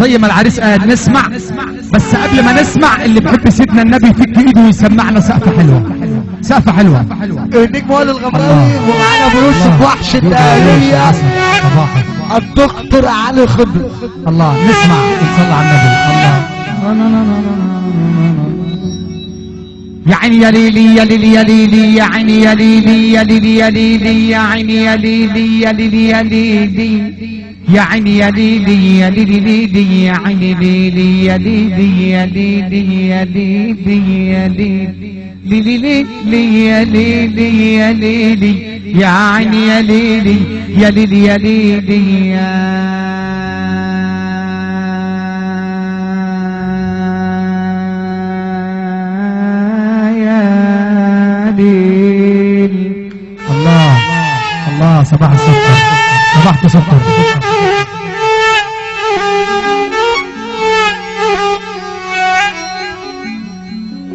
زي ما العريس قال نسمع، بس قبل ما نسمع اللي بيحب سيدنا النبي يفك ايده ويسمعنا سقفه حلوه، سقفه حلوه. النجم وائل الغمراوي ومعانا بيوسف وحش الدهلية الدكتور علي خضر. الله نسمع ونصلي على النبي. الله يا عيني يا ليلي يا ليلي يا ليلي يا عيني يا ليلي يا ليلي يا ليلي يا عيني يا ليلي يا ليلي يا ليلي يا عيني يا ليلي يا ليلي ليلي يا عيني ليلي يا ليلي يا ليلي يا ليلي يا ليلي ليلي ليلي يا ليلي يا ليلي يا عيني يا ليلي يا ليلي يا ليلي يا الله الله. صباح السكر، صباحك سكر.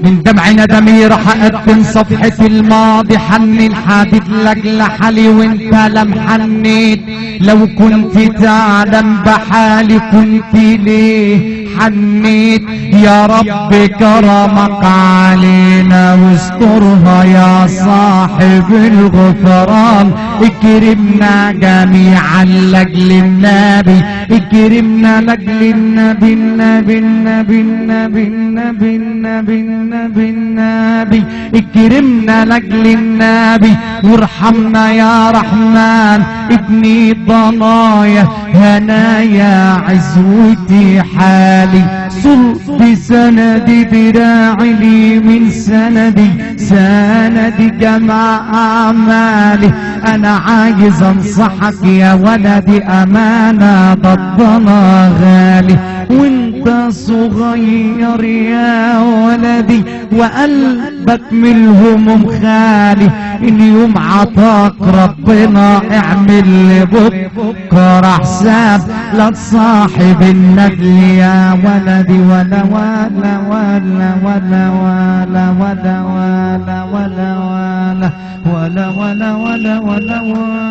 من دمع ندمي راح اقدم صفحة الماضي، حني الحديد لاجل حالي وانت لم حنيت، لو كنت تعلم بحالي كنت ليه حنيت. يا رب كرمك علينا واسترها يا صاحب الغفران، اكرمنا جميعا لاجل النبي، اكرمنا لاجل النبي النبي النبي النبي النبي النبي النبي النبي، اكرمنا لاجل النبي وارحمنا يا رحمن. ابني ضنايا هنايا عزوتي حالي، صلت سندي دراعي لي من سندي، سندي جمع اعمالي. انا عايز انصحك يا ولدي امانه ضدنا غالي، وانت صغير يا ولدي وقلبك من الهموم خالي. اليوم عطاك ربنا اعمل لبكره حساب، لا تصاحب النجل يا ولدي ولا ولا ولا ولا ولا ولا ولا ولا ولا ولا ولا ولا ولا.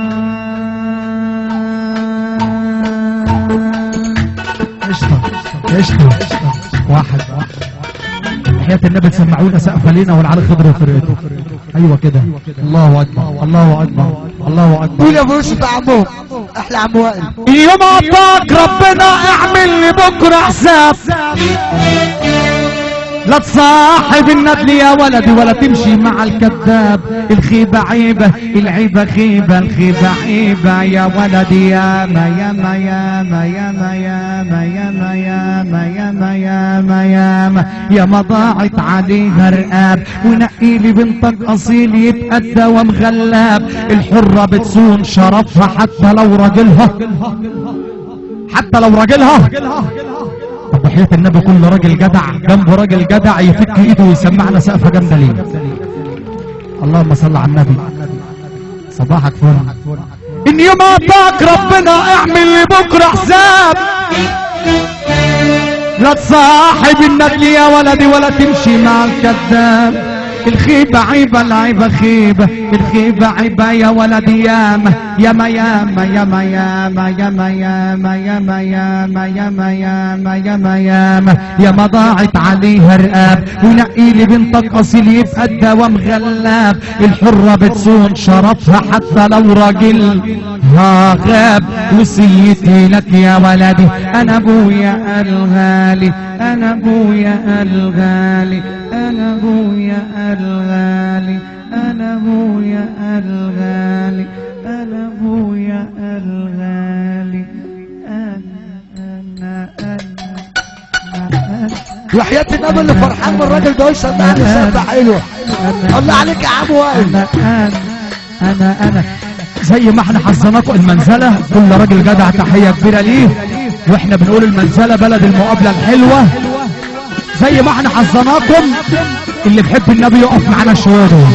قشطة قشطة واحد. حياة النبي تسمعونا سقفة لينا والعلي خضر وفرقته. ايوه كده. الله اكبر الله اكبر الله اكبر. قول يا بوش بتاع عمو احلى عم وائل. اليوم عطاك ربنا اعمل لي بكره حساب، لا تصاحب الندل يا ولدي ولا تمشي مع الكذاب. الخيبة عيبة العيبة خيبة، الخيبة عيبة يا ولدي. ياما ياما ياما ياما ياما ياما ياما ياما ياما ياما ياما ضاعت عليها رقاب، ونقي لي بنتك اصيل يتأدى ومغلاب. الحرة بتصون شرفها حتى لو راجلها، حتى لو راجلها. طب بحياة النبي كل راجل جدع جنبه راجل جدع يفك ايده ويسمعنا سقفة جامدة ليه. اللهم صل على النبي. صباحك فل. ان يوم عطاك ربنا اعمل لي بكره حساب، لا تصاحب النجل يا ولدي ولا تمشي مع الكذاب. الخيبة عيبة العيبة خيبة، الخيبة عيبة يا ولدي. ياما ياما ياما ياما ياما ياما ياما ياما ياما ياما ياما ياما ياما ياما ضاعت عليها رقاب، ونقي لي بنتك اصيل يتأدى ومغلاب. الحرة بتصون شرفها حتى لو راجلها غاب. وصيتي لك يا ولدي انا ابويا الغالي، انا ابويا الغالي، انا ابويا الغالي، انا ابويا الغالي، انا ابويا الغالي، انا وحياة النبي اللي فرحان من الراجل ده يسمعني سقفة حلوة. الله عليك يا عم وائل. انا زي ما احنا حظناكم المنزلة، كل راجل جدع تحية كبيرة ليه، واحنا بنقول المنزلة بلد المقابلة الحلوة. زي ما احنا حظناكم اللي بيحب النبي يقف معانا شوية دول،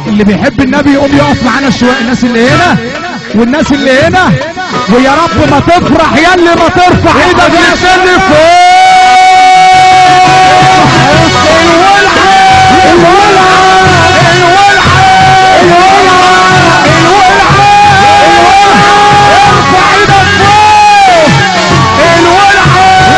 اللي بيحب النبي يقوم يقف معانا شوية. الناس اللي هنا والناس اللي هنا، ويا رب ما تفرح يا اللي ما ترفع ايدك للسن فوق. الولعة الولعة الولعة الولعة الولعة الولعة، ارفع ايدك فوق. الولعة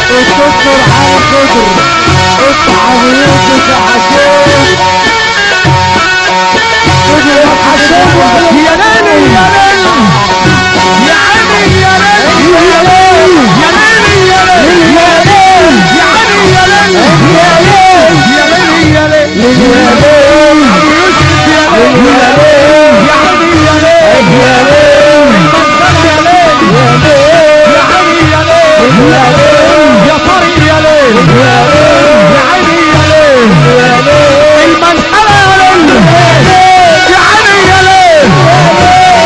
الدكتور علي خضر افتح يوسف حسين خضر حسين يا ليلي يا ليلي يا عيني يا ليلي يا ليلي يا ليلي يا ليلي يا ليلي يا عيني يا ليلي يا ليلي يا ليلي يا ليلي يا ليلي يوسف يا ليلي يا ليلي يا عيني يا ليلي يا ليلي يا ليلي يا ليلي يا عيني يا ليلي يا ليلي يا طريق يا ليلي يا ليلي يا عيني يا ليلي يا ليلي المنحلة يا ليلي يا عيني يا ليلي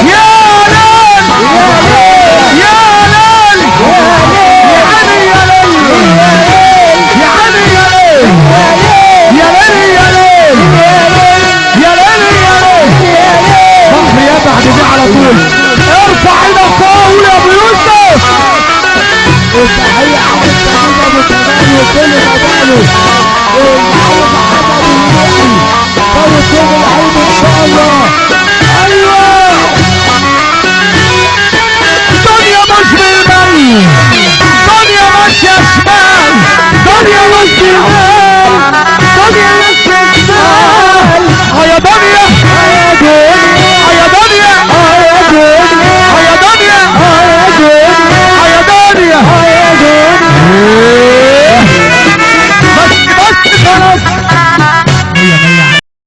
يا ليلي يا ليلي يا عيني يا ليلي يا عيني يا ليلي يا ليلي يا ليلي يا ليلي يا ليلي بحر يا بعد دي على طول ارفع ايدك فوق يا ابو يوسف وتحية على التمام ابو تمام وكل مباله والمعلم محمد الهلالي طول شغل العلم ان شاء الله. ايوه دنيا مش بالمال دنيا ماشيه شمال دنيا مش بالمال